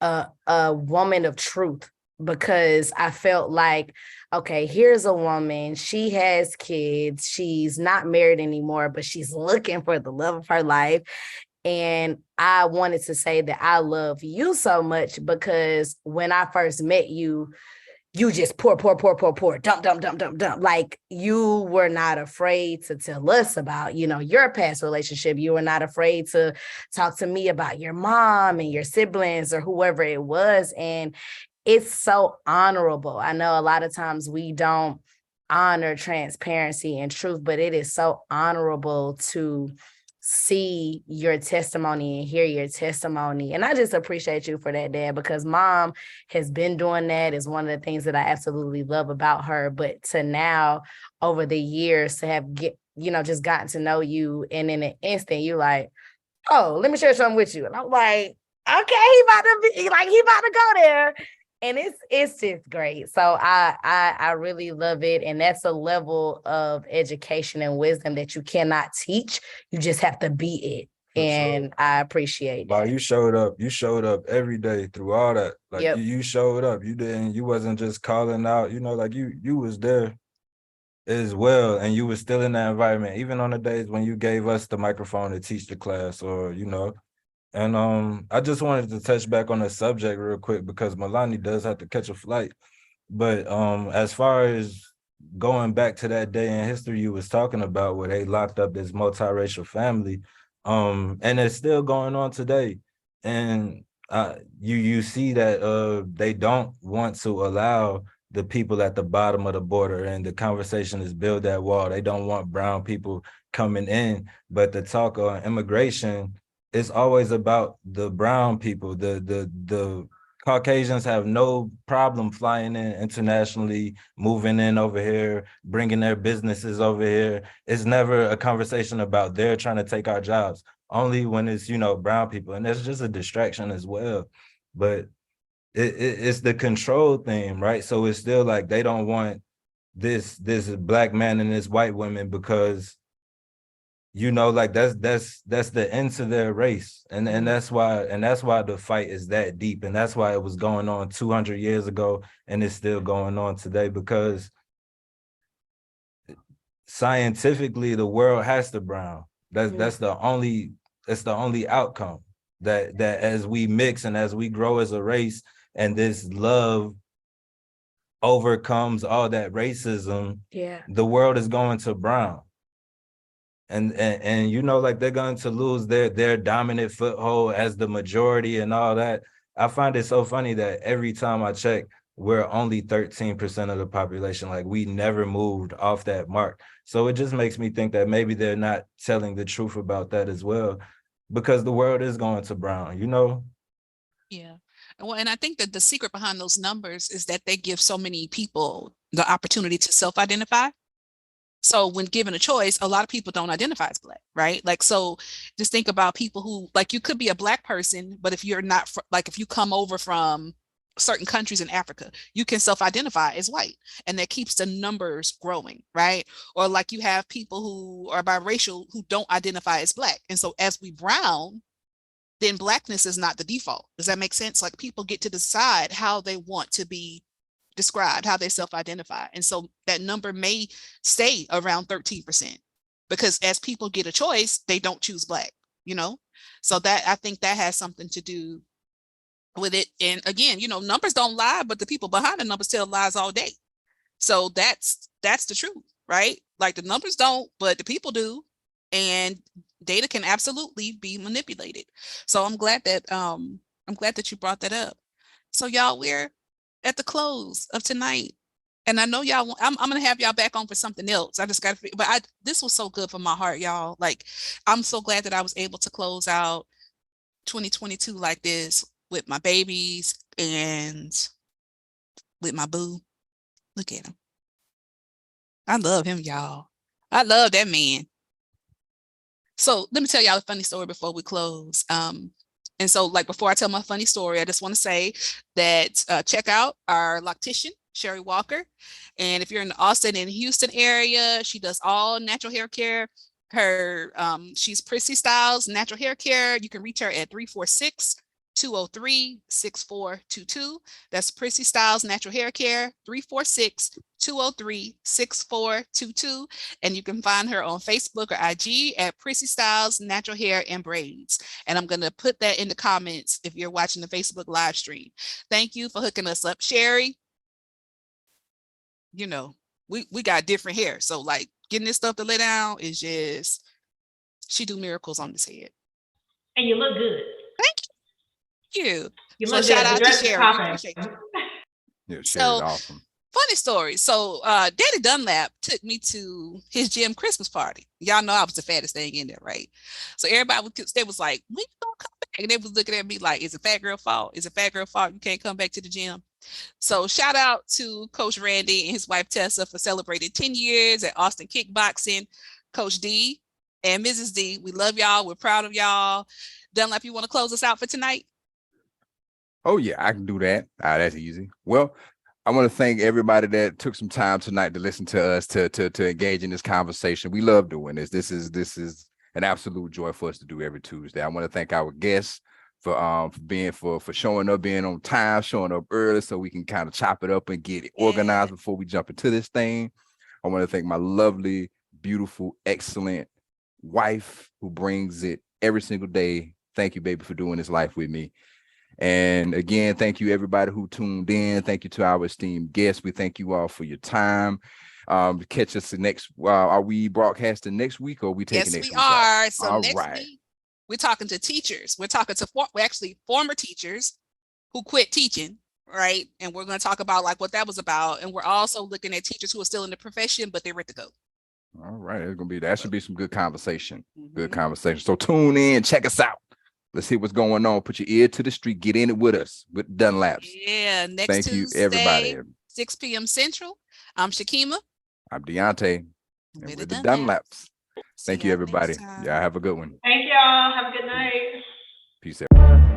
a woman of truth, because I felt like, okay, here's a woman, she has kids, she's not married anymore, but she's looking for the love of her life. And I wanted to say that I love you so much, because when I first met you, you just pour, dump. Like you were not afraid to tell us about, you know, your past relationship. You were not afraid to talk to me about your mom and your siblings or whoever it was. And it's so honorable. I know a lot of times we don't honor transparency and truth, but it is so honorable to see your testimony and hear your testimony. And I just appreciate you for that, Dad, because Mom has been doing that. Is one of the things that I absolutely love about her. But to now, over the years, to have just gotten to know you, and in an instant, you like, oh, let me share something with you. And I'm like, okay, he about to go there. And it's just great. So I really love it. And that's a level of education and wisdom that you cannot teach. You just have to be it. And I appreciate that. You showed up every day through all that. Like you showed up. You wasn't just calling out, you know, like you was there as well. And you was still in that environment, even on the days when you gave us the microphone to teach the class, or, you know. And I just wanted to touch back on the subject real quick, because Malani does have to catch a flight. But as far as going back to that day in history you was talking about, where they locked up this multiracial family, And it's still going on today. And you see that they don't want to allow the people at the bottom of the border, and the conversation is build that wall. They don't want brown people coming in, but the talk on immigration is always about the brown people. The Caucasians have no problem flying in internationally, moving in over here, bringing their businesses over here. It's never a conversation about they're trying to take our jobs, only when it's, brown people. And that's just a distraction as well. But it's the control thing, right? So it's still like they don't want this black man and this white woman because like that's the end to their race. And that's why the fight is that deep. And that's why it was going on 200 years ago and it's still going on today, because scientifically the world has to brown. That's the only outcome, that as we mix and as we grow as a race and this love overcomes all that racism, the world is going to brown. And like they're going to lose their dominant foothold as the majority and all that. I find it so funny that every time I check, we're only 13% of the population. Like we never moved off that mark. So it just makes me think that maybe they're not telling the truth about that as well, because the world is going to brown, Yeah. Well, and I think that the secret behind those numbers is that they give so many people the opportunity to self-identify. So when given a choice, a lot of people don't identify as Black, right? Like, so just think about people who, like, you could be a Black person, but if you're not, like, if you come over from certain countries in Africa, you can self-identify as white, and that keeps the numbers growing, right? Or like you have people who are biracial who don't identify as Black. And so as we brown, then Blackness is not the default. Does that make sense? Like people get to decide how they want to be described, how they self-identify. And so that number may stay around 13%, because as people get a choice, they don't choose Black, So that, I think that has something to do with it. And again, numbers don't lie, but the people behind the numbers tell lies all day. So that's the truth, right? Like the numbers don't, but the people do. And data can absolutely be manipulated. So I'm glad that you brought that up. So y'all, we're at the close of tonight, and I know y'all. I'm gonna have y'all back on for something else. I just got to, but this was so good for my heart, y'all. Like, I'm so glad that I was able to close out 2022 like this with my babies and with my boo. Look at him. I love him, y'all. I love that man. So let me tell y'all a funny story before we close. And so, like, before I tell my funny story, I just want to say that check out our loctician, Sherry Walker. And if you're in the Austin and Houston area, she does all natural hair care. She's Prissy Styles Natural Hair Care. You can reach her at 346-203-6422. That's Prissy Styles Natural Hair Care, 346-203-6422. And you can find her on Facebook or IG at Prissy Styles Natural Hair and Braids. And I'm going to put that in the comments if you're watching the Facebook live stream. Thank you for hooking us up, Sherry. We got different hair. So like getting this stuff to lay down is just, she do miracles on this head. And you look good. Thank you. So shout out to Sherry. Yeah, Sherry's so awesome. Funny story. So Daddy Dunlap took me to his gym Christmas party. Y'all know I was the fattest thing in there, right? So everybody they was like, when you gonna come back? And they was looking at me like, is it fat girl fault? Is it fat girl fault? You can't come back to the gym. So shout out to Coach Randy and his wife Tessa for celebrating 10 years at Austin Kickboxing. Coach D and Mrs. D, we love y'all. We're proud of y'all. Dunlap, you want to close us out for tonight? Oh yeah, I can do that. That's easy. Well, I want to thank everybody that took some time tonight to listen to us, to engage in this conversation. We love doing this. This is an absolute joy for us to do every Tuesday. I want to thank our guests for showing up, being on time, showing up early, so we can kind of chop it up and get it organized before we jump into this thing. I want to thank my lovely, beautiful, excellent wife who brings it every single day. Thank you, baby, for doing this life with me. And again, thank you everybody who tuned in. Thank you to our esteemed guests. We thank you all for your time. Catch us the next. Are we broadcasting next week, or are we taking next week? Yes, we are. So all next week, We're talking to teachers. We're talking to former teachers who quit teaching, right? And we're going to talk about like what that was about. And we're also looking at teachers who are still in the profession, but they're ready to go. All right, that should be some good conversation. Good Mm-hmm. conversation. So tune in, check us out. Let's see what's going on. Put your ear to the street. Get in it with us with Dunlaps. Yeah, next Thank Tuesday, you, everybody. 6 p.m. Central. I'm Shekema. I'm Deante. And With we're the the Dunlaps. Dunlaps. Thank you, everybody. Yeah, have a good one. Thank y'all. Have a good night. Peace out.